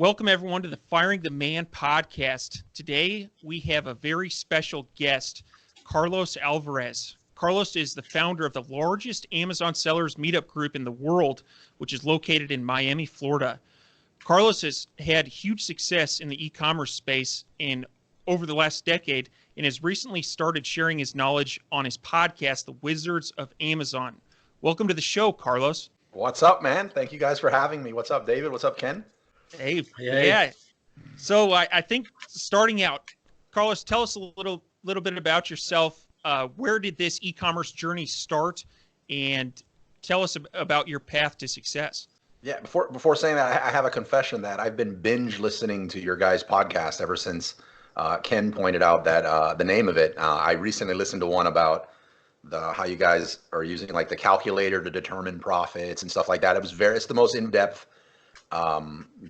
Welcome everyone to the Firing the Man podcast. Today we have a very special guest, Carlos Alvarez. Carlos is the founder of the largest Amazon sellers meetup group in the world, which is located in Miami, Florida. Carlos has had huge success in the e-commerce space over the last decade and has recently started sharing his knowledge on his podcast, The Wizards of Amazon. Welcome to the show, Carlos. What's up, man? Thank you guys for having me. What's up, David? What's up, Ken? Hey. Yeah. So I think starting out, Carlos, tell us a little bit about yourself. Where did this e-commerce journey start, and tell us about your path to success? Yeah. Before saying that, I have a confession that I've been binge listening to your guys' podcast ever since Ken pointed out that the name of it. I recently listened to one about how you guys are using like the calculator to determine profits and stuff like that. It's the most in-depth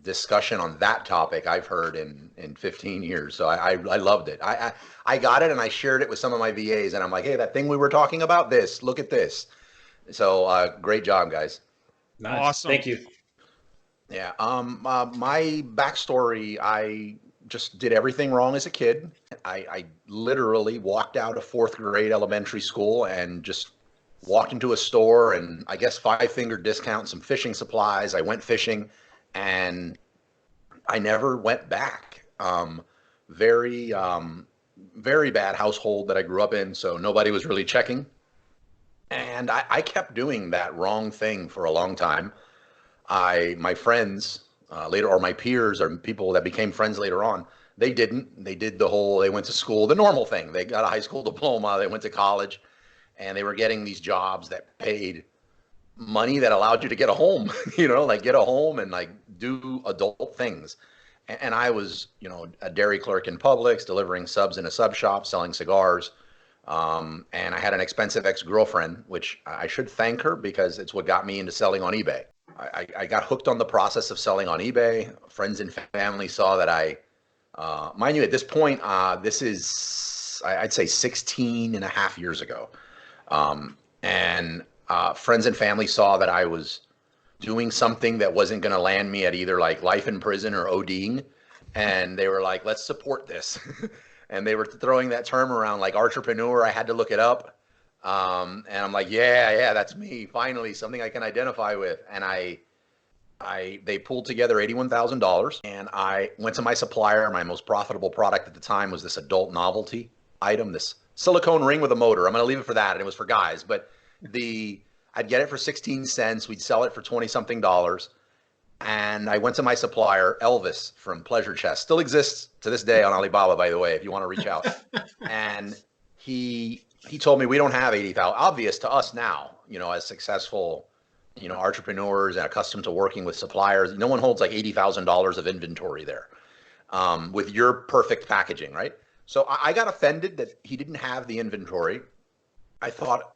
discussion on that topic I've heard in 15 years. So I loved it. I got it and I shared it with some of my VAs and I'm like, hey, that thing we were talking about, look at this. So great job, guys. Nice. Awesome. Thank you. Yeah. My backstory, I just did everything wrong as a kid. I literally walked out of fourth grade elementary school and just walked into a store and I guess 5-finger discount, some fishing supplies. I went fishing and I never went back. Very bad household that I grew up in. So nobody was really checking. And I kept doing that wrong thing for a long time. My friends later, or my peers or people that became friends later on, they didn't. They went to school, the normal thing. They got a high school diploma, they went to college, and they were getting these jobs that paid money that allowed you to get a home, like get a home and like do adult things. And I was, a dairy clerk in Publix, delivering subs in a sub shop, selling cigars. And I had an expensive ex-girlfriend, which I should thank her because it's what got me into selling on eBay. I got hooked on the process of selling on eBay. Friends and family saw that mind you, at this point, this is, I'd say 16 and a half years ago. And friends and family saw that I was doing something that wasn't going to land me at either like life in prison or ODing. And they were like, let's support this. And they were throwing that term around like entrepreneur. I had to look it up. And I'm like, yeah, that's me. Finally, something I can identify with. And they pulled together $81,000 and I went to my supplier. My most profitable product at the time was this adult novelty item, this silicone ring with a motor. I'm going to leave it for that. And it was for guys, but I'd get it for 16 cents. We'd sell it for 20 something dollars. And I went to my supplier, Elvis from Pleasure Chest, still exists to this day on Alibaba, by the way, if you want to reach out. And he told me we don't have 80,000. Obvious to us now, as successful, entrepreneurs and accustomed to working with suppliers, no one holds like $80,000 of inventory there with your perfect packaging, right? So I got offended that he didn't have the inventory. I thought,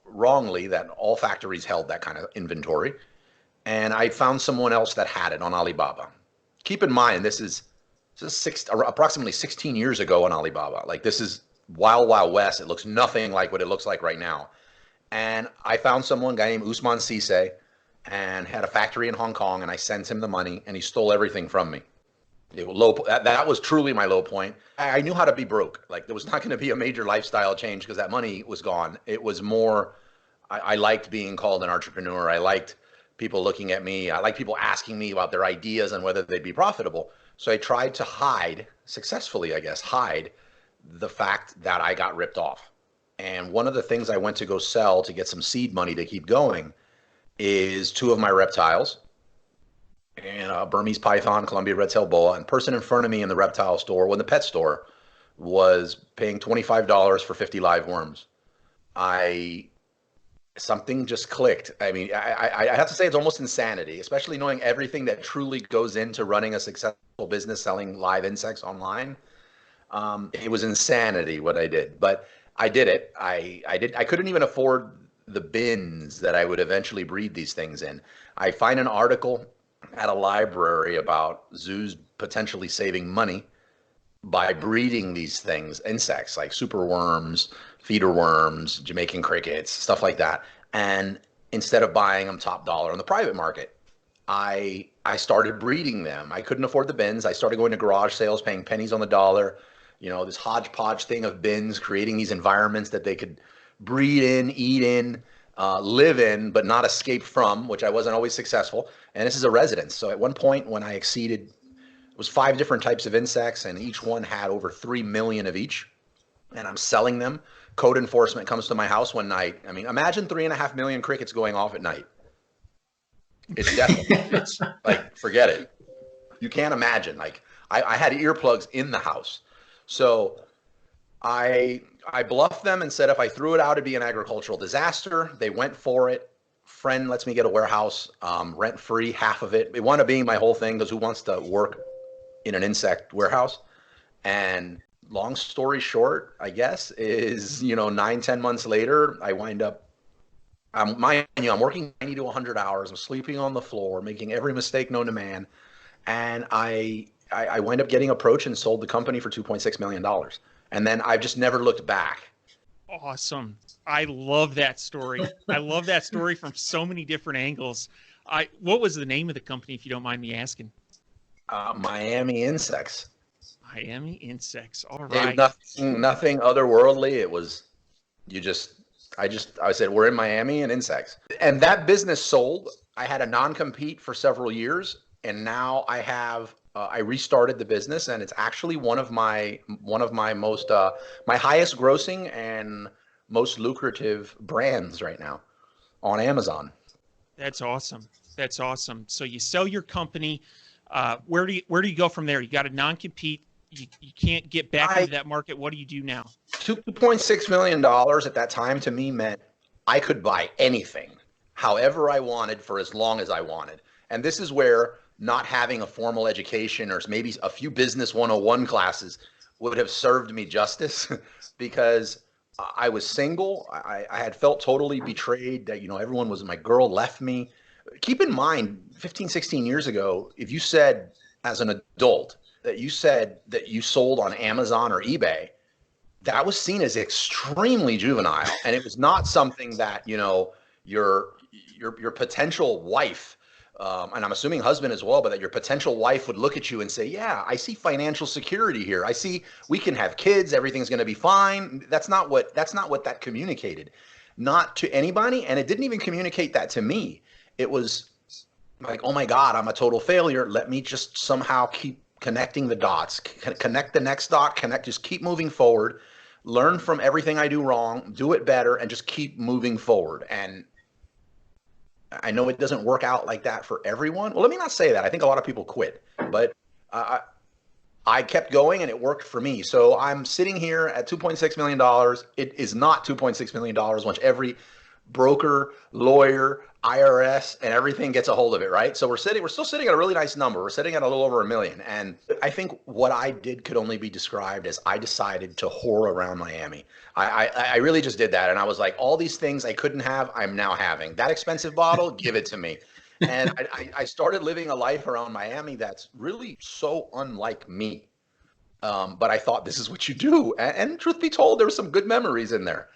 wrongly that all factories held that kind of inventory. And I found someone else that had it on Alibaba. Keep in mind, this is approximately 16 years ago on Alibaba. Like this is Wild Wild West. It looks nothing like what it looks like right now. And I found a guy named Usman Sise, and had a factory in Hong Kong, and I sent him the money, and he stole everything from me. That was truly my low point. I knew how to be broke. Like there was not going to be a major lifestyle change because that money was gone. It was more, I liked being called an entrepreneur. I liked people looking at me. I liked people asking me about their ideas and whether they'd be profitable. So I tried to hide, successfully, I guess, the fact that I got ripped off. And one of the things I went to go sell to get some seed money to keep going is 2 of my reptiles, and a Burmese python, Columbia red-tailed boa. And the person in front of me in the reptile store, the pet store, was paying $25 for 50 live worms. Something just clicked. I mean, I have to say it's almost insanity, especially knowing everything that truly goes into running a successful business selling live insects online. It was insanity what I did, but I did it. I couldn't even afford the bins that I would eventually breed these things in. I find an article at a library about zoos potentially saving money by breeding these things, insects like superworms, feeder worms, Jamaican crickets, stuff like that. And instead of buying them top dollar on the private market, I started breeding them. I couldn't afford the bins. I started going to garage sales, paying pennies on the dollar. This hodgepodge thing of bins, creating these environments that they could breed in, eat in, live in, but not escape from, which I wasn't always successful. And this is a residence. So at one point when I exceeded, it was 5 different types of insects, and each one had over 3 million of each. And I'm selling them. Code enforcement comes to my house one night. I mean, imagine 3.5 million crickets going off at night. It's definitely, it's like, forget it. You can't imagine. Like, I had earplugs in the house. So I bluffed them and said if I threw it out, it'd be an agricultural disaster. They went for it. Friend lets me get a warehouse, rent free, half of it. It wound up being my whole thing, because who wants to work in an insect warehouse? And long story short, I guess, is 9-10 months later, I wind up. I'm working 90 to 100 hours. I'm sleeping on the floor, making every mistake known to man, and I wind up getting approached and sold the company for $2.6 million. And then I've just never looked back. Awesome. I love that story. I love that story from so many different angles. What was the name of the company, if you don't mind me asking? Miami Insects. Miami Insects. All It right. was nothing otherworldly. It was, I said, we're in Miami and insects. And that business sold. I had a non-compete for several years, and now I restarted the business, and it's actually one of my most my highest grossing and most lucrative brands right now on Amazon. That's awesome. That's awesome. So you sell your company. Where do you go from there? You got a non-compete. You can't get back into that market. What do you do now? $2.6 million at that time to me meant I could buy anything, however I wanted, for as long as I wanted. And this is where not having a formal education or maybe a few business 101 classes would have served me justice, because I was single. I had felt totally betrayed that, everyone was, my girl left me. Keep in mind, 15, 16 years ago, if you said as an adult that you said that you sold on Amazon or eBay, that was seen as extremely juvenile. And it was not something that, your potential wife, and I'm assuming husband as well, but that your potential wife would look at you and say, yeah, I see financial security here. I see we can have kids. Everything's going to be fine. That's not what that communicated, not to anybody. And it didn't even communicate that to me. It was like, oh my God, I'm a total failure. Let me just somehow keep connecting the dots, connect the next dot, just keep moving forward, learn from everything I do wrong, do it better, and just keep moving forward. And I know it doesn't work out like that for everyone. Well, let me not say that. I think a lot of people quit, but I kept going and it worked for me. So I'm sitting here at $2.6 million. It is not $2.6 million once every broker, lawyer, IRS, and everything gets a hold of it, right? So we're still sitting at a really nice number. We're sitting at a little over $1 million. And I think what I did could only be described as I decided to whore around Miami. I really just did that. And I was like, all these things I couldn't have, I'm now having. That expensive bottle, give it to me. And I started living a life around Miami that's really so unlike me. But I thought this is what you do. And truth be told, there were some good memories in there.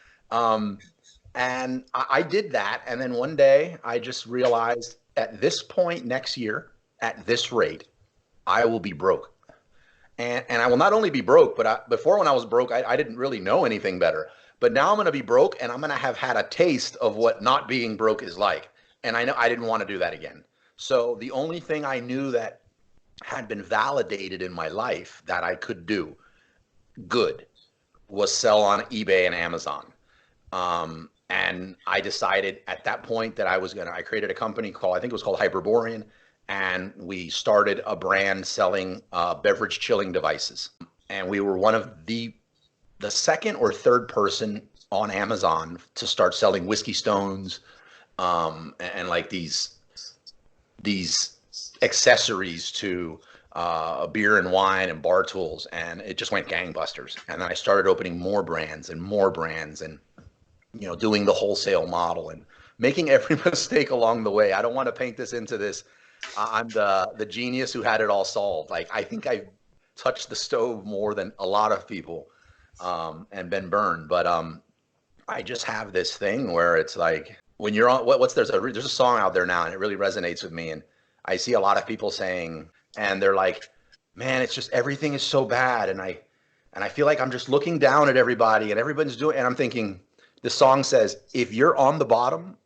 And I did that. And then one day I just realized at this point next year, at this rate, I will be broke. And I will not only be broke, but before when I was broke, I didn't really know anything better. But now I'm going to be broke, and I'm going to have had a taste of what not being broke is like. And I know I didn't want to do that again. So the only thing I knew that had been validated in my life that I could do good was sell on eBay and Amazon. And I decided at that point that I created a company called, I think it was called Hyperborean, and we started a brand selling beverage chilling devices. And we were one of the second or third person on Amazon to start selling whiskey stones, and like these accessories to beer and wine and bar tools. And it just went gangbusters. And then I started opening more brands and doing the wholesale model and making every mistake along the way. I don't want to paint this into this. I'm the genius who had it all solved. Like, I think I've touched the stove more than a lot of people, and been burned. But I just have this thing where it's like when you're on there's a song out there now, and it really resonates with me. And I see a lot of people saying, and they're like, man, it's just everything is so bad. And I feel like I'm just looking down at everybody and everybody's doing, and I'm thinking, the song says, if you're on the bottom,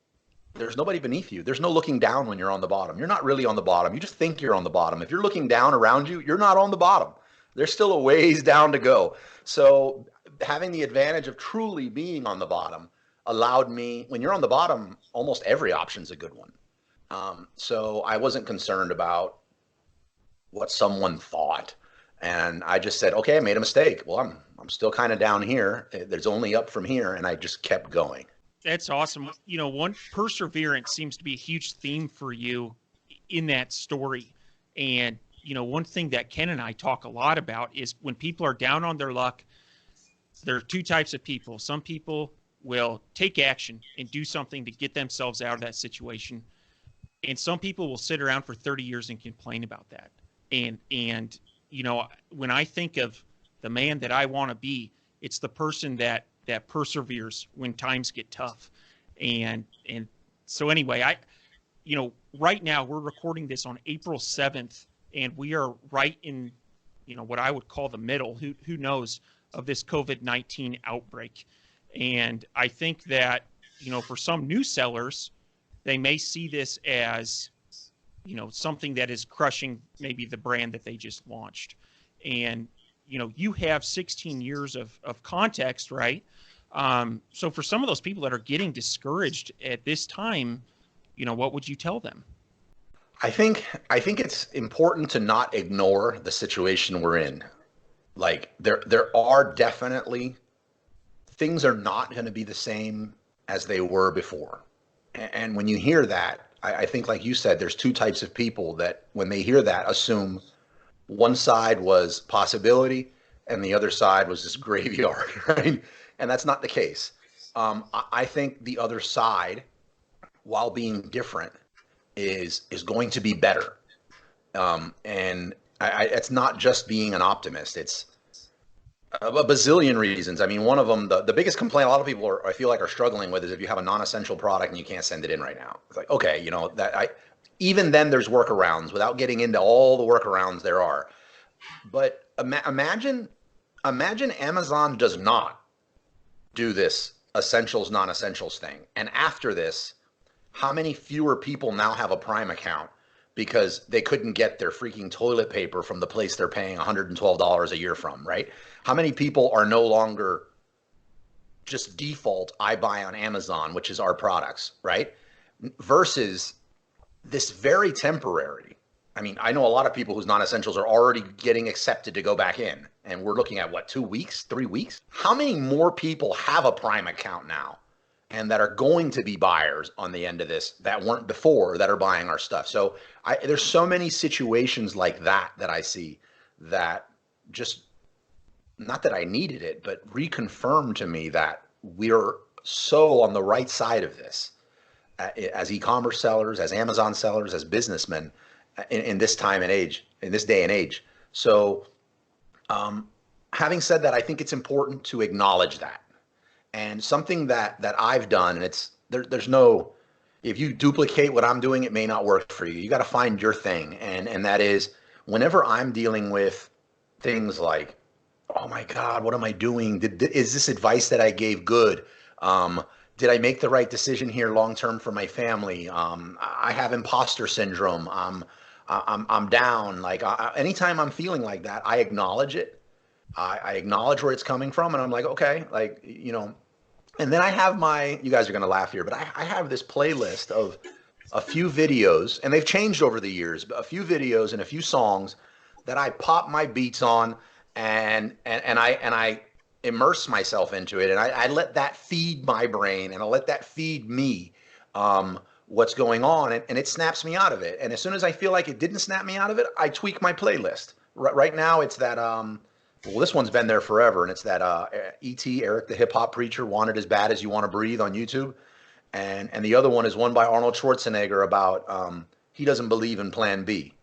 there's nobody beneath you. There's no looking down when you're on the bottom. You're not really on the bottom. You just think you're on the bottom. If you're looking down around you, you're not on the bottom. There's still a ways down to go. So having the advantage of truly being on the bottom allowed me, when you're on the bottom, almost every option's a good one. So I wasn't concerned about what someone thought. And I just said, okay, I made a mistake. Well, I'm still kind of down here. There's only up from here. And I just kept going. That's awesome. You know, one perseverance seems to be a huge theme for you in that story. And, you know, one thing that Ken and I talk a lot about is when people are down on their luck, there are two types of people. Some people will take action and do something to get themselves out of that situation. And some people will sit around for 30 years and complain about that. And you know, when I think of the man that I want to be, it's the person that perseveres when times get tough. And so anyway, you know, right now we're recording this on April 7th, and we are right in, you know, what I would call the middle, who knows, of this COVID-19 outbreak. And I think that, you know, for some new sellers, they may see this as, you know, something that is crushing maybe the brand that they just launched. And, you know, you have 16 years of context, right? So for some of those people that are getting discouraged at this time, you know, what would you tell them? I think it's important to not ignore the situation we're in. Like there are definitely things are not going to be the same as they were before. And when you hear that, I think, like you said, there's two types of people that when they hear that assume one side was possibility and the other side was this graveyard, right? And that's not the case. I think the other side, while being different, is going to be better. And it's not just being an optimist. It's a bazillion reasons. I mean, one of them, the biggest complaint a lot of people I feel like are struggling with is if you have a non-essential product and you can't send it in right now. It's like, okay, you know, even then there's workarounds without getting into all the workarounds there are. But imagine Amazon does not do this essentials, non-essentials thing. And after this, how many fewer people now have a Prime account because they couldn't get their freaking toilet paper from the place they're paying $112 a year from, right? How many people are no longer just default, I buy on Amazon, which is our products, right? Versus this very temporary. I mean, I know a lot of people whose non-essentials are already getting accepted to go back in. And we're looking at what, 2 weeks, 3 weeks? How many more people have a Prime account now and that are going to be buyers on the end of this that weren't before that are buying our stuff? So there's so many situations like that I see that just, not that I needed it, but reconfirmed to me that we're so on the right side of this as e-commerce sellers, as Amazon sellers, as businessmen in this time and age, in this day and age. So having said that, I think it's important to acknowledge that. And something that I've done, and it's there's no, if you duplicate what I'm doing, it may not work for you. You got to find your thing. And that is, whenever I'm dealing with things like, oh my God, what am I doing? Is this advice that I gave good? Did I make the right decision here long term for my family? I have imposter syndrome. I'm down. Like anytime I'm feeling like that, I acknowledge it. I acknowledge where it's coming from, and I'm like, okay, like, you know. And then I have you guys are gonna laugh here, but I have this playlist of a few videos, and they've changed over the years, but a few videos and a few songs that I pop my beats on, and I immerse myself into it, and I let that feed my brain, and I let that feed me what's going on, and it snaps me out of it. And as soon as I feel like it didn't snap me out of it, I tweak my playlist. Right now, it's that well, this one's been there forever, and it's that E.T. Eric the Hip Hop Preacher, Want It As Bad As You Want to Breathe on YouTube. And the other one is one by Arnold Schwarzenegger about he doesn't believe in Plan B.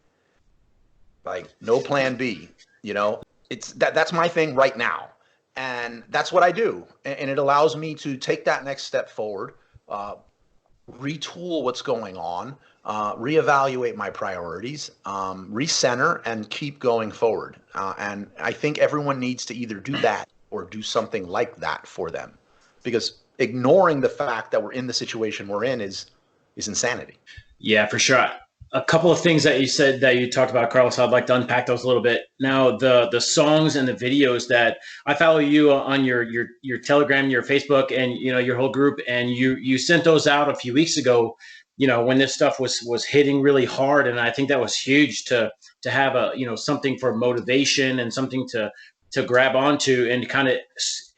Like, no Plan B, you know? It's that's my thing right now. And that's what I do. And it allows me to take that next step forward, retool what's going on, reevaluate my priorities, recenter, and keep going forward. And I think everyone needs to either do that or do something like that for them, because ignoring the fact that we're in the situation we're in is insanity. Yeah, for sure. A couple of things that you said that you talked about, Carlos, I'd like to unpack those a little bit. Now, the songs and the videos that I follow you on your Telegram, your Facebook, and your whole group, and you sent those out a few weeks ago. When this stuff was hitting really hard, and I think that was huge to have something for motivation and something to grab onto and kind of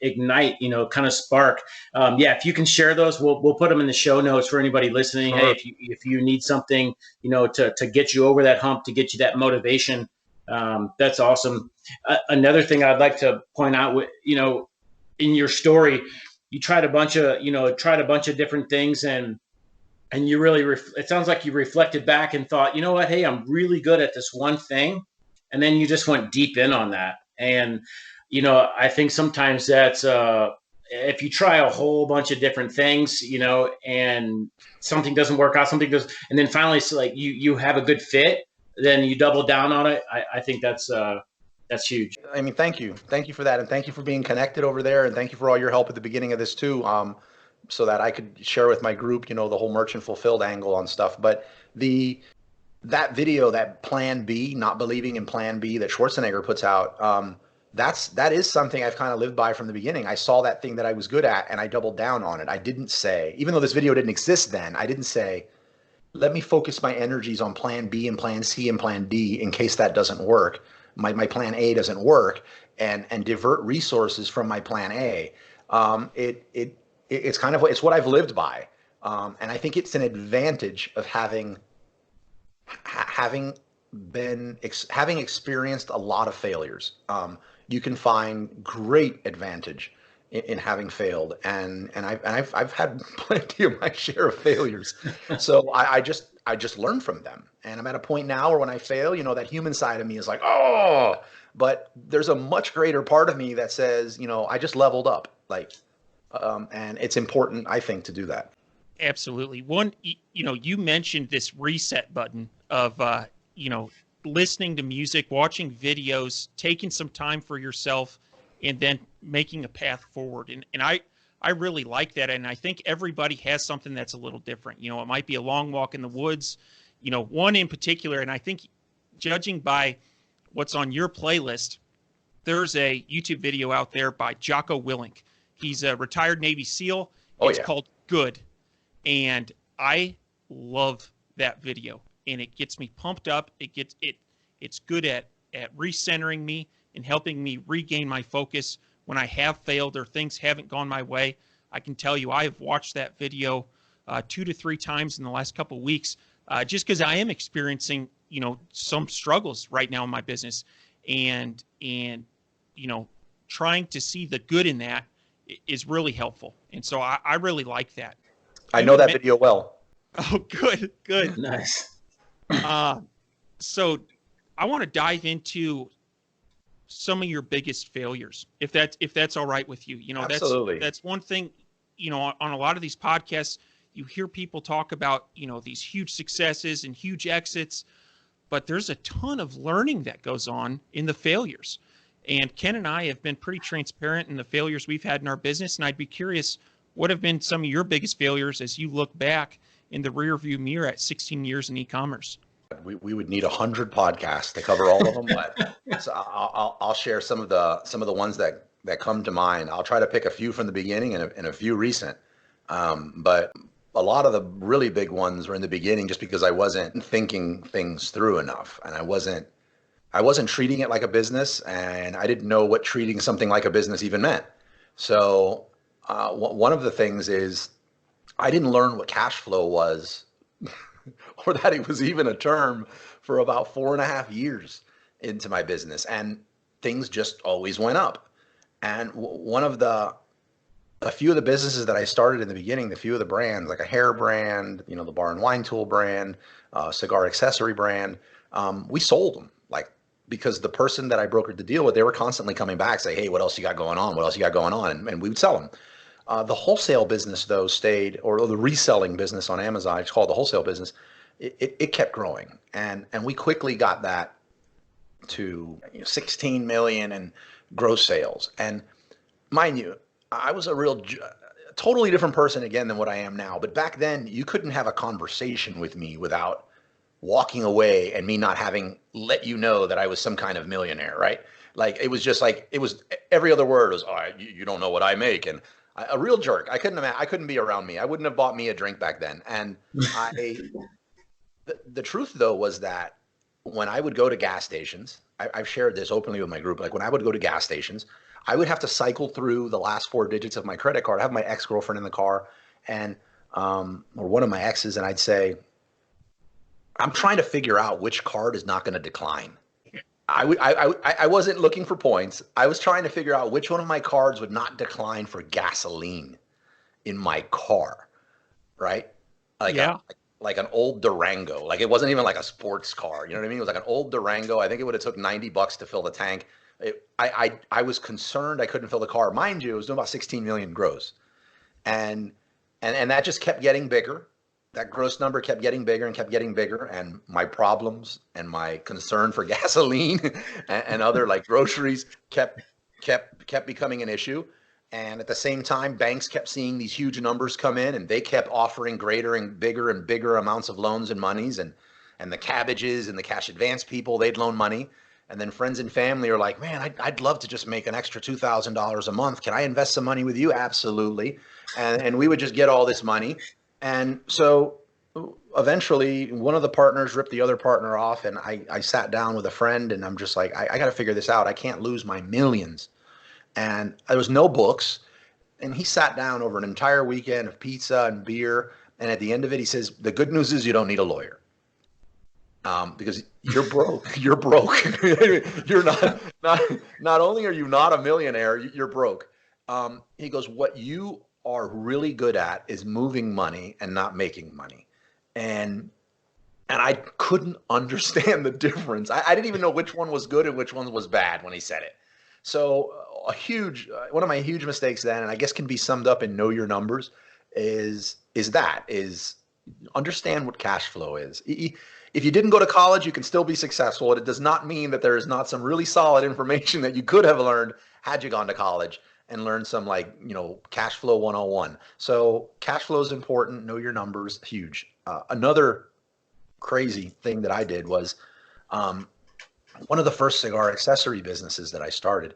ignite, kind of spark. If you can share those, we'll put them in the show notes for anybody listening. Sure. Hey, if you need something, to get you over that hump, to get you that motivation, that's awesome. Another thing I'd like to point out, in your story, you tried a bunch of different things, and you really, it sounds like you reflected back and thought, you know what, hey, I'm really good at this one thing. And then you just went deep in on that. And, I think sometimes that's, if you try a whole bunch of different things, and something doesn't work out, something does, and then finally it's like you have a good fit, then you double down on it. I think that's huge. I mean, thank you for that, and thank you for being connected over there, and thank you for all your help at the beginning of this too, so that I could share with my group, the whole merchant fulfilled angle on stuff. But that video, that Plan B, not believing in Plan B, that Schwarzenegger puts out, that is something I've kind of lived by from the beginning. I saw that thing that I was good at, and I doubled down on it. I didn't say, even though this video didn't exist then, I didn't say, let me focus my energies on Plan B and Plan C and Plan D in case that doesn't work. My Plan A doesn't work, and divert resources from my Plan A. It's what I've lived by, and I think it's an advantage of having experienced a lot of failures. You can find great advantage in having failed, and I've had plenty of my share of failures. So I just learn from them, and I'm at a point now where when I fail, that human side of me is like, oh, but there's a much greater part of me that says, I just leveled up, and it's important, I think, to do that. Absolutely. One, you mentioned this reset button of, listening to music, watching videos, taking some time for yourself, and then making a path forward. And I really like that. And I think everybody has something that's a little different. It might be a long walk in the woods, one in particular. And I think judging by what's on your playlist, there's a YouTube video out there by Jocko Willink. He's a retired Navy SEAL. It's called Good. And I love that video, and it gets me pumped up. It's good at recentering me and helping me regain my focus when I have failed or things haven't gone my way. I can tell you I have watched that video 2 to 3 times in the last couple of weeks, just because I am experiencing, some struggles right now in my business, and trying to see the good in that is really helpful. And so I really like that. I know that video well. Oh, good. Nice. So I want to dive into some of your biggest failures, if that's all right with you. Absolutely. That's one thing, on a lot of these podcasts, you hear people talk about, these huge successes and huge exits, but there's a ton of learning that goes on in the failures. And Ken and I have been pretty transparent in the failures we've had in our business. And I'd be curious, what have been some of your biggest failures as you look back in the rearview mirror at 16 years in e-commerce? We would need 100 podcasts to cover all of them, but so I'll share some of the ones that come to mind. I'll try to pick a few from the beginning and a few recent. But a lot of the really big ones were in the beginning, just because I wasn't thinking things through enough, and I wasn't treating it like a business, and I didn't know what treating something like a business even meant. So one of the things is I didn't learn what cash flow was or that it was even a term for about 4.5 years into my business. And things just always went up. And a few of the businesses that I started in the beginning, the few of the brands, like a hair brand, the bar and wine tool brand, cigar accessory brand, we sold them, because the person that I brokered the deal with, they were constantly coming back, say, hey, what else you got going on? What else you got going on? And we would sell them. The wholesale business, though, stayed, or the reselling business on Amazon, it's called the wholesale business, it kept growing, and we quickly got that to 16 million in gross sales. And mind you, I was totally different person again than what I am now. But back then, you couldn't have a conversation with me without walking away and me not having let you know that I was some kind of millionaire, right? Like it was just like it was every other word was, "Oh, you don't know what I make," and a real jerk. I couldn't be around me. I wouldn't have bought me a drink back then. And the truth though was that when I would go to gas stations, I've shared this openly with my group. Like when I would go to gas stations, I would have to cycle through the last four digits of my credit card. I have my ex-girlfriend in the car, and or one of my exes, and I'd say, I'm trying to figure out which card is not going to decline. I wasn't looking for points. I was trying to figure out which one of my cards would not decline for gasoline in my car, right? Like Yeah. like an old Durango. Like it wasn't even like a sports car. You know what I mean? It was like an old Durango. I think it would have took $90 to fill the tank. I was concerned I couldn't fill the car. Mind you, it was doing about 16 million gross, and that just kept getting bigger. That gross number kept getting bigger and kept getting bigger, and my problems and my concern for gasoline and other like groceries kept becoming an issue. And at the same time, banks kept seeing these huge numbers come in, and they kept offering greater and bigger amounts of loans and monies, and the cabbages and the cash advance people, they'd loan money. And then friends and family are like, man, I'd love to just make an extra $2,000 a month. Can I invest some money with you? Absolutely. And we would just get all this money. And so eventually one of the partners ripped the other partner off, and I sat down with a friend, and I'm just like, I got to figure this out. I can't lose my millions. And there was no books. And he sat down over an entire weekend of pizza and beer. And at the end of it, he says, the good news is you don't need a lawyer. Because you're broke. You're broke. You're not only are you not a millionaire, you're broke. He goes, what you are really good at is moving money and not making money. And I couldn't understand the difference. I didn't even know which one was good and which one was bad when he said it. So one of my huge mistakes then, and I guess can be summed up in know your numbers, is understand what cash flow is. If you didn't go to college, you can still be successful. And it does not mean that there is not some really solid information that you could have learned had you gone to college and learned some cash flow 101. So cash flow is important. Know your numbers, huge. Another crazy thing that I did was one of the first cigar accessory businesses that I started.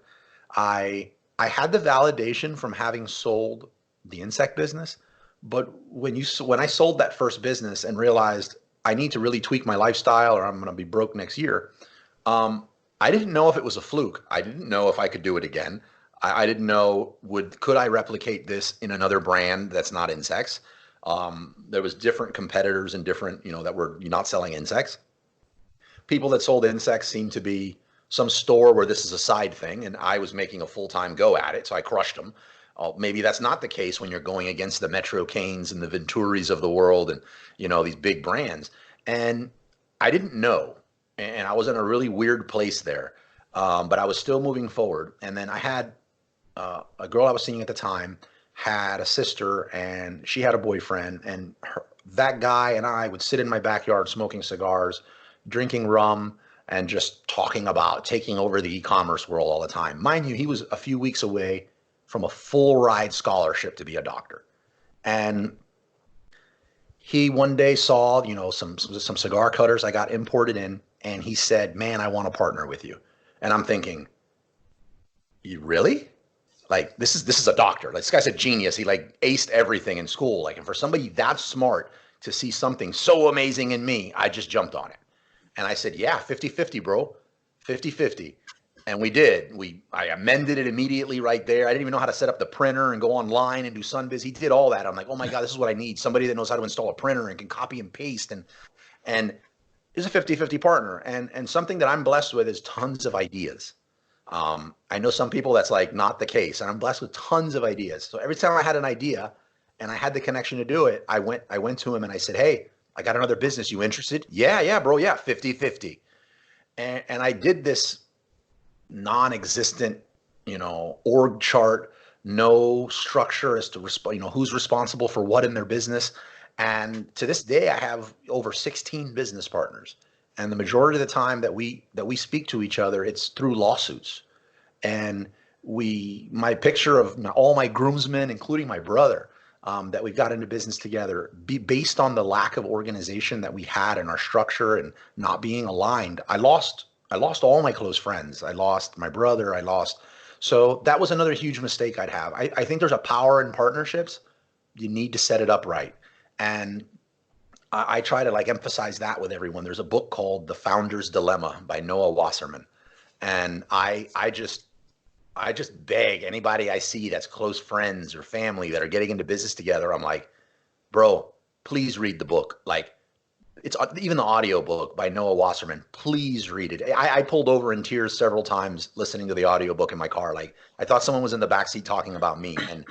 I had the validation from having sold the insect business, but when I sold that first business and realized I need to really tweak my lifestyle or I'm going to be broke next year, I didn't know if it was a fluke. I didn't know if I could do it again. I didn't know could I replicate this in another brand that's not insects. There was different competitors and different, that were not selling insects. People that sold insects seemed to be some store where this is a side thing, and I was making a full-time go at it, so I crushed them. Maybe that's not the case when you're going against the Metro Canes and the Venturis of the world and, these big brands. And I didn't know, and I was in a really weird place there, but I was still moving forward. And then I had a girl I was seeing at the time had a sister, and she had a boyfriend, and that guy and I would sit in my backyard smoking cigars, drinking rum, and just talking about taking over the e-commerce world all the time. Mind you, he was a few weeks away from a full ride scholarship to be a doctor. And he one day saw, some cigar cutters I got imported in, and he said, man, I want to partner with you. And I'm thinking, you really? Like, this is a doctor. Like, this guy's a genius. He aced everything in school. And for somebody that smart to see something so amazing in me, I just jumped on it. And I said, yeah, 50-50, bro, 50-50. And we did. I amended it immediately right there. I didn't even know how to set up the printer and go online and do SunBiz. He did all that. I'm like, oh my God, this is what I need. Somebody that knows how to install a printer and can copy and paste. And is a 50-50 partner. And something that I'm blessed with is tons of ideas. I know some people that's not the case, and I'm blessed with tons of ideas. So every time I had an idea and I had the connection to do it, I went to him and I said, hey, I got another business. You interested? Yeah, bro. Yeah. 50-50. And I did this non-existent, org chart, no structure as to who's responsible for what in their business. And to this day, I have over 16 business partners. And the majority of the time that we speak to each other, it's through lawsuits. And my picture of all my groomsmen, including my brother, that we've got into business together, based on the lack of organization that we had in our structure and not being aligned. I lost all my close friends. I lost my brother. So that was another huge mistake I'd have. I think there's a power in partnerships. You need to set it up right. And I try to emphasize that with everyone. There's a book called The Founder's Dilemma by Noah Wasserman. And I just beg anybody I see that's close friends or family that are getting into business together. I'm like, bro, please read the book. It's even the audio book by Noah Wasserman. Please read it. I pulled over in tears several times listening to the audio book in my car. I thought someone was in the backseat talking about me. And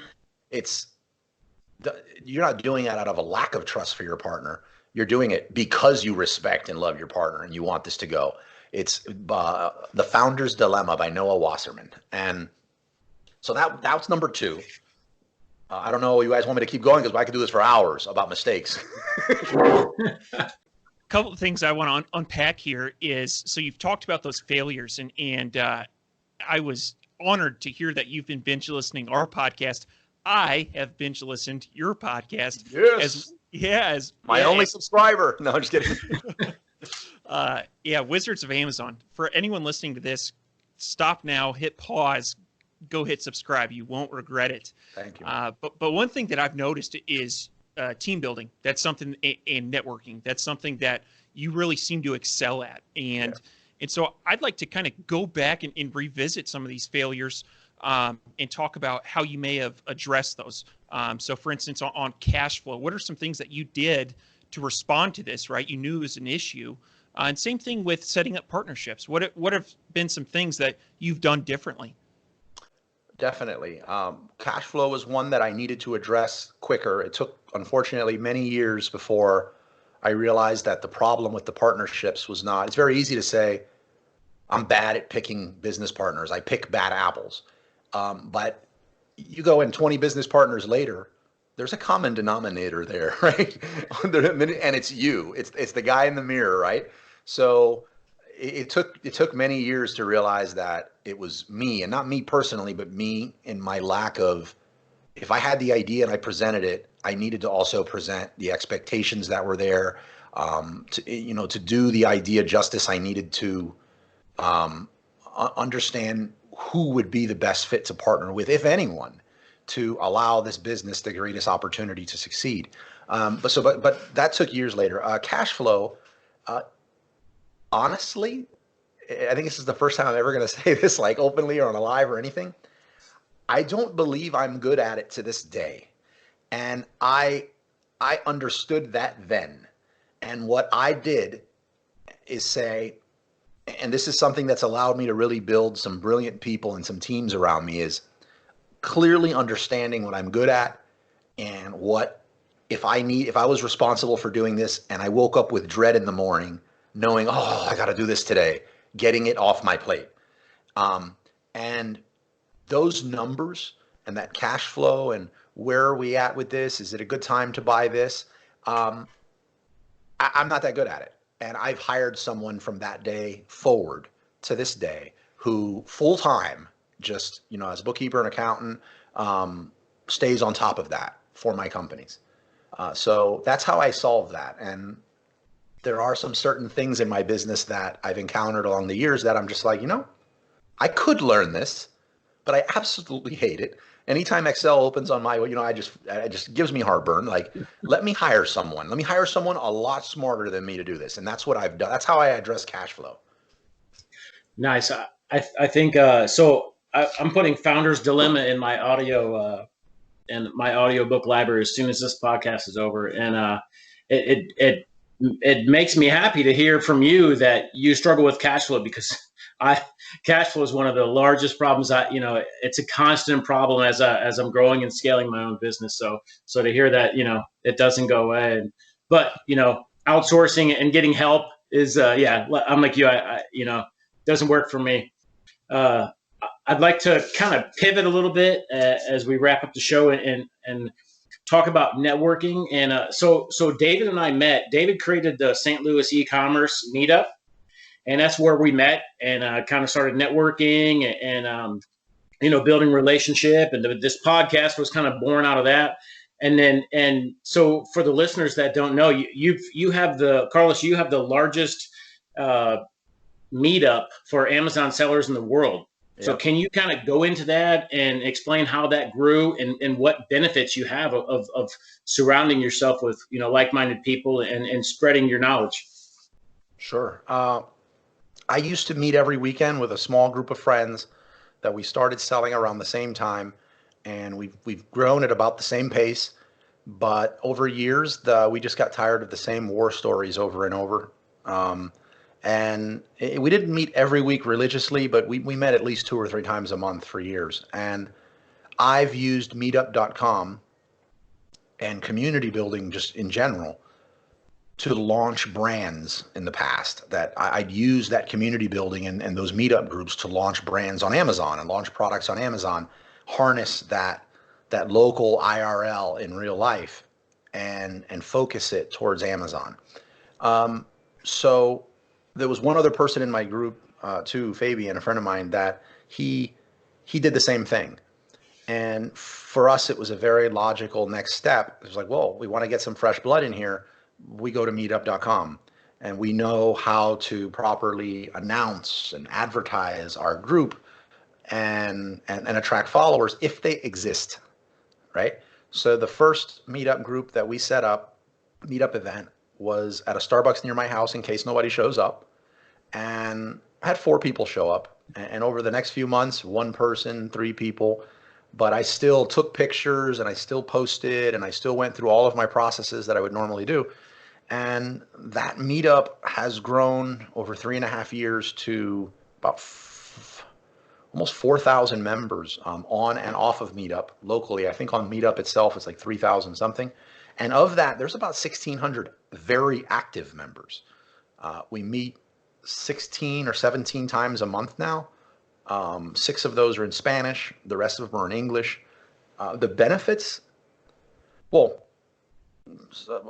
you're not doing that out of a lack of trust for your partner. You're doing it because you respect and love your partner and you want this to go. It's The Founder's Dilemma by Noah Wasserman. And so that's number 2. I don't know, you guys want me to keep going because I could do this for hours about mistakes. Couple of things I want to unpack here is, so you've talked about those failures, and I was honored to hear that you've been binge listening our podcast. I have binge listened your podcast. Yes. As my only subscriber. No, I'm just kidding. Wizards of Amazon. For anyone listening to this, stop now, hit pause, go hit subscribe. You won't regret it. Thank you. But one thing that I've noticed is team building. That's something, and networking. That's something that you really seem to excel at. And so I'd like to kind of go back and revisit some of these failures and talk about how you may have addressed those. So for instance, on cash flow, what are some things that you did to respond to this, right? You knew it was an issue. And same thing with setting up partnerships. What have been some things that you've done differently? Definitely. Cash flow was one that I needed to address quicker. It took, unfortunately, many years before I realized that the problem with the partnerships was not, it's very easy to say, I'm bad at picking business partners. I pick bad apples. But you go in 20 business partners later, there's a common denominator there, right? And it's you. It's the guy in the mirror, right? So it took many years to realize that it was me, and not me personally, but me in my lack of, if I had the idea and I presented it, I needed to also present the expectations that were there. To do the idea justice, I needed to understand who would be the best fit to partner with, if anyone, to allow this business the greatest opportunity to succeed. But that took years later. Cash flow, honestly, I think this is the first time I'm ever going to say this openly or on a live or anything. I don't believe I'm good at it to this day. And I understood that then. And what I did is say, and this is something that's allowed me to really build some brilliant people and some teams around me, is clearly understanding what I'm good at and what, if I was responsible for doing this and I woke up with dread in the morning, knowing, oh, I got to do this today, getting it off my plate. And those numbers and that cash flow and where are we at with this? Is it a good time to buy this? I'm not that good at it. And I've hired someone from that day forward to this day who full-time, just, as a bookkeeper and accountant, stays on top of that for my companies. So that's how I solve that. And there are some certain things in my business that I've encountered along the years that I'm just like, I could learn this, but I absolutely hate it. Anytime Excel opens on my, it just gives me heartburn. Let me hire someone. Let me hire someone a lot smarter than me to do this. And that's what I've done. That's how I address cash flow. Nice. I think, so I'm putting Founder's Dilemma in my audio, and my audiobook library as soon as this podcast is over. And it makes me happy to hear from you that you struggle with cash flow, because cash flow is one of the largest problems. It's a constant problem as I'm growing and scaling my own business. So to hear that, it doesn't go away. But outsourcing and getting help is, I'm like you, doesn't work for me. I'd like to kind of pivot a little bit as we wrap up the show and talk about networking. And so David and I met. David created the St. Louis e-commerce meetup, and that's where we met and kind of started networking and building relationship. And this podcast was kind of born out of that. And so for the listeners that don't know, you have Carlos, you have the largest meetup for Amazon sellers in the world. Yep. So can you kind of go into that and explain how that grew and what benefits you have of surrounding yourself with, like-minded people and spreading your knowledge? Sure. I used to meet every weekend with a small group of friends that we started selling around the same time, and we've grown at about the same pace. But over years, we just got tired of the same war stories over and over. We didn't meet every week religiously, but we met at least 2 or 3 times a month for years. And I've used Meetup.com and community building just in general to launch brands in the past. That I'd use that community building and those meetup groups to launch brands on Amazon and launch products on Amazon, harness that local IRL in real life and focus it towards Amazon. So there was one other person in my group too, Fabian, a friend of mine, that he did the same thing. And for us, it was a very logical next step. It was like, well, we want to get some fresh blood in here. We go to meetup.com and we know how to properly announce and advertise our group and attract followers if they exist, right? So the first meetup group that we set up, meetup event, was at a Starbucks near my house in case nobody shows up. And I had 4 people show up. And over the next few months, 1 person, 3 people. But I still took pictures and I still posted and I still went through all of my processes that I would normally do. And that meetup has grown over 3.5 years to about almost 4,000 members on and off of Meetup locally. I think on Meetup itself, it's like 3,000 something. And of that, there's about 1,600 very active members. We meet 16 or 17 times a month now. 6 of those are in Spanish. The rest of them are in English. The benefits, well,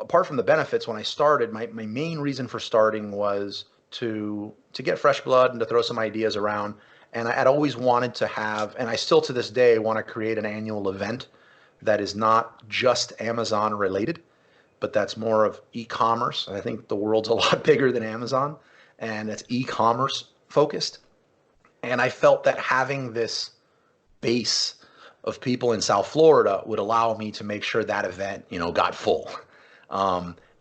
apart from the benefits, when I started, my main reason for starting was to get fresh blood and to throw some ideas around. And I'd always wanted to have, and I still to this day want to create an annual event that is not just Amazon related, but that's more of e-commerce. I think the world's a lot bigger than Amazon, and it's e-commerce focused. And I felt that having this base of people in South Florida would allow me to make sure that event, got full.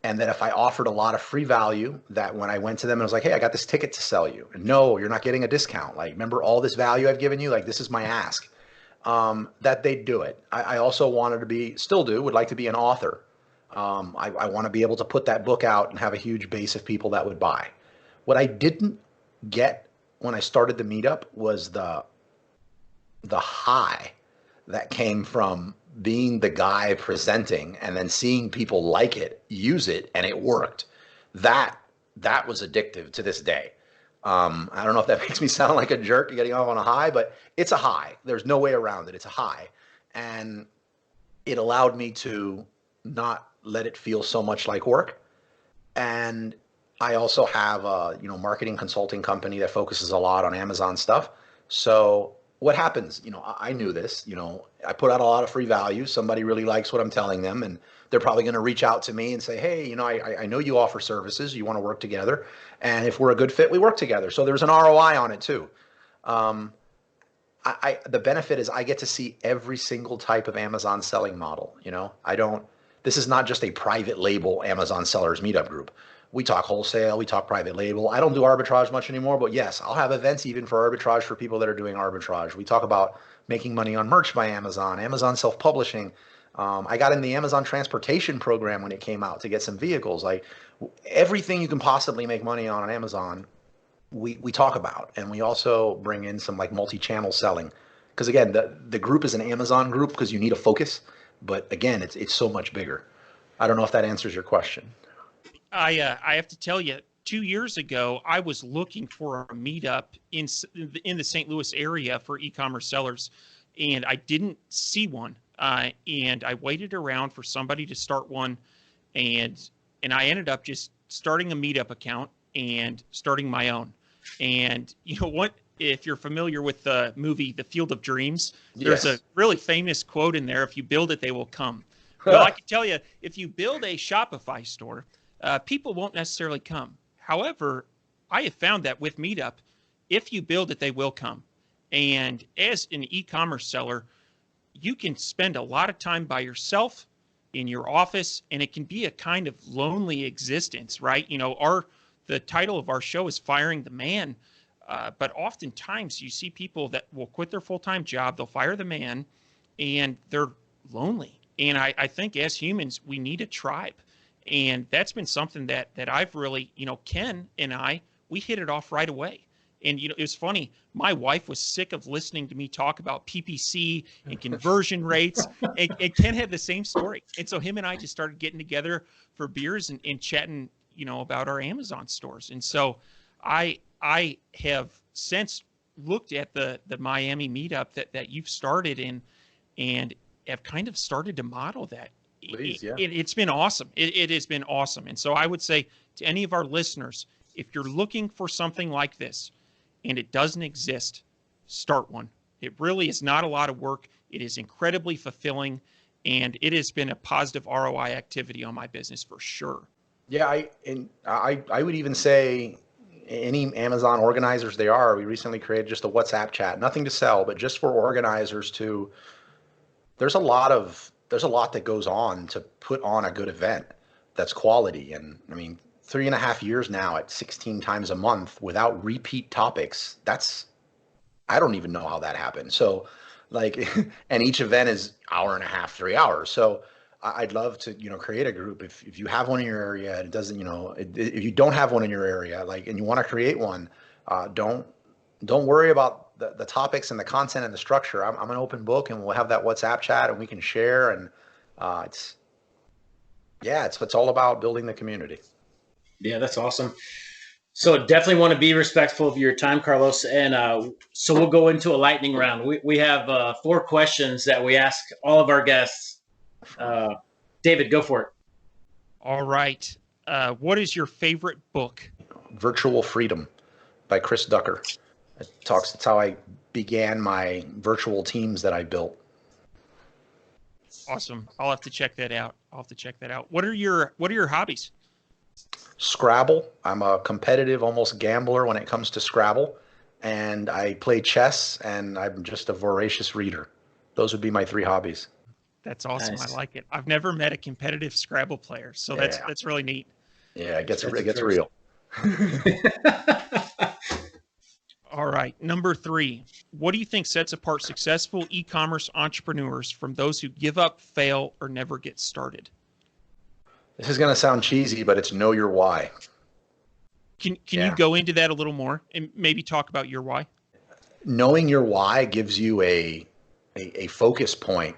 And that if I offered a lot of free value, that when I went to them and I was like, hey, I got this ticket to sell you. And no, you're not getting a discount. Like, remember all this value I've given you? Like, this is my ask. That they'd do it. I also wanted to would like to be an author. I want to be able to put that book out and have a huge base of people that would buy. What I didn't get when I started the meetup was the high that came from being the guy presenting and then seeing people like it, use it, and it worked. That was addictive to this day. I don't know if that makes me sound like a jerk getting off on a high, but it's a high. There's no way around it. It's a high. And it allowed me to not let it feel so much like work. And I also have a marketing consulting company that focuses a lot on Amazon stuff. So what happens? I knew this. I put out a lot of free value. Somebody really likes what I'm telling them, and they're probably going to reach out to me and say, hey, I know you offer services. You want to work together. And if we're a good fit, we work together. So there's an ROI on it too. The benefit is I get to see every single type of Amazon selling model. This is not just a private label Amazon sellers meetup group. We talk wholesale, we talk private label. I don't do arbitrage much anymore, but yes, I'll have events even for arbitrage for people that are doing arbitrage. We talk about making money on merch by Amazon, Amazon self-publishing. I got in the Amazon transportation program when it came out to get some vehicles. Like everything you can possibly make money on Amazon, we talk about. And we also bring in some like multi-channel selling. Because again, the group is an Amazon group because you need a focus. But again, it's so much bigger. I don't know if that answers your question. I have to tell you, 2 years ago, I was looking for a meetup in the St. Louis area for e-commerce sellers, and I didn't see one. and I waited around for somebody to start one, and I ended up just starting a Meetup account and starting my own. And you know what? If you're familiar with the movie The Field of Dreams, there's a really famous quote in there: "If you build it, they will come." Well, I can tell you, if you build a Shopify store, people won't necessarily come. However, I have found that with Meetup, if you build it, they will come. And as an e-commerce seller, you can spend a lot of time by yourself in your office, and it can be a kind of lonely existence, right? You know, the title of our show is Firing the Man, but oftentimes you see people that will quit their full-time job, they'll fire the man, and they're lonely. And I think as humans, we need a tribe. And that's been something that I've really, you know, Ken and we hit it off right away. And, you know, it was funny. My wife was sick of listening to me talk about PPC and conversion rates. And Ken had the same story. And so him and I just started getting together for beers and chatting, you know, about our Amazon stores. And so I have since looked at the Miami Meetup that you've started and have kind of started to model that. Please, yeah. It's been awesome. It has been awesome. And so I would say to any of our listeners, if you're looking for something like this and it doesn't exist, start one. It really is not a lot of work. It is incredibly fulfilling, and it has been a positive ROI activity on my business for sure. Yeah, I would even say any Amazon organizers we recently created just a WhatsApp chat, nothing to sell, but just for organizers to, there's a lot that goes on to put on a good event that's quality. And I mean, 3.5 years now at 16 times a month without repeat topics, I don't even know how that happened. So like, and each event is 1.5 hours, 3 hours. So I'd love to, you know, create a group. If you have one in your area, it doesn't, you know, if you don't have one in your area, like, and you want to create one, don't worry about the topics and the content and the structure. I'm an open book, and we'll have that WhatsApp chat and we can share. And it's all about building the community. Yeah, that's awesome. So definitely want to be respectful of your time, Carlos. And so we'll go into a lightning round. We have 4 questions that we ask all of our guests. David, go for it. All right. What is your favorite book? Virtual Freedom by Chris Ducker. That's how I began my virtual teams that I built. Awesome. I'll have to check that out. What are your hobbies? Scrabble. I'm a competitive, almost gambler when it comes to Scrabble, and I play chess, and I'm just a voracious reader. Those would be my 3 hobbies. That's awesome. Nice. I like it. I've never met a competitive Scrabble player, so that's really neat. Yeah, it gets real. All right. Number 3. What do you think sets apart successful e-commerce entrepreneurs from those who give up, fail, or never get started? This is going to sound cheesy, but it's know your why. Can you go into that a little more and maybe talk about your why? Knowing your why gives you a focus point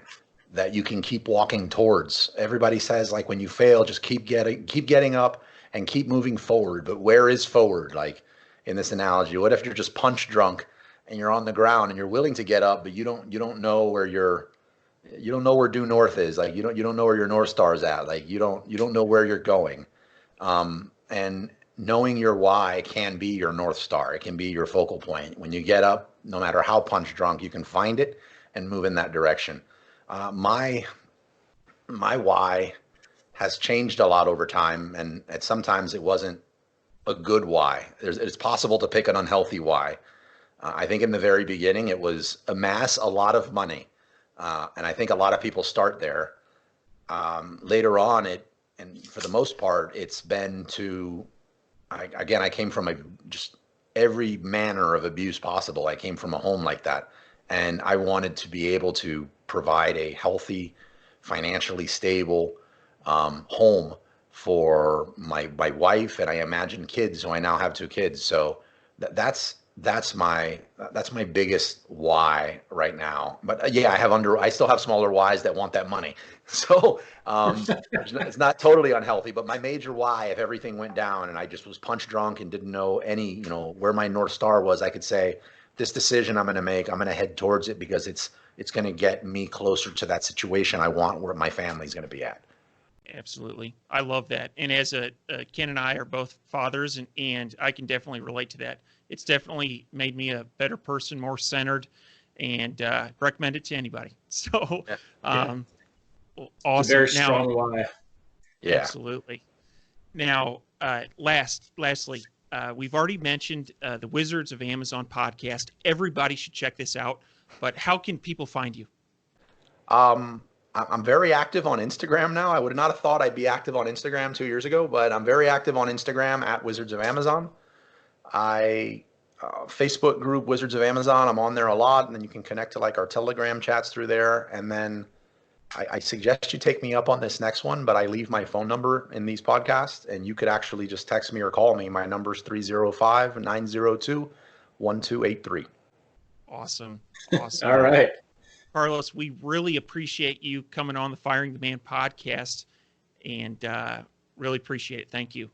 that you can keep walking towards. Everybody says, like, when you fail, just keep getting up and keep moving forward. But where is forward? Like in this analogy, what if you're just punch drunk and you're on the ground and you're willing to get up, but you don't know where you don't know where due north is. Like you don't know where your North Star is at. Like you don't know where you're going. And knowing your why can be your North Star. It can be your focal point. When you get up, no matter how punch drunk, you can find it and move in that direction. My why has changed a lot over time, and sometimes it wasn't a good why. It's possible to pick an unhealthy why. I think in the very beginning it was amass a lot of money. And I think a lot of people start there. Later on, and for the most part, it's been I came from just every manner of abuse possible. I came from a home like that. And I wanted to be able to provide a healthy, financially stable home for my wife, and I imagine kids. So I now have 2 kids. So that's my biggest why right now. But I still have smaller whys that want that money. So it's not totally unhealthy, but my major why, if everything went down and I just was punch drunk and didn't know where my North Star was, I could say this decision I'm going to make, I'm going to head towards it because it's going to get me closer to that situation I want where my family's going to be at. Absolutely. I love that. And as Ken and I are both fathers, and I can definitely relate to that. It's definitely made me a better person, more centered, and recommend it to anybody. So, awesome. It's a very strong why. Yeah. Absolutely. Now, lastly, we've already mentioned the Wizards of Amazon podcast. Everybody should check this out. But how can people find you? I'm very active on Instagram now. I would not have thought I'd be active on Instagram 2 years ago, but I'm very active on Instagram at Wizards of Amazon. Facebook group Wizards of Amazon. I'm on there a lot, and then you can connect to like our Telegram chats through there. And then I suggest you take me up on this next one, but I leave my phone number in these podcasts, and you could actually just text me or call me. My number is 305-902-1283. Awesome. All right. Carlos, we really appreciate you coming on the Firing the Man podcast, and really appreciate it. Thank you.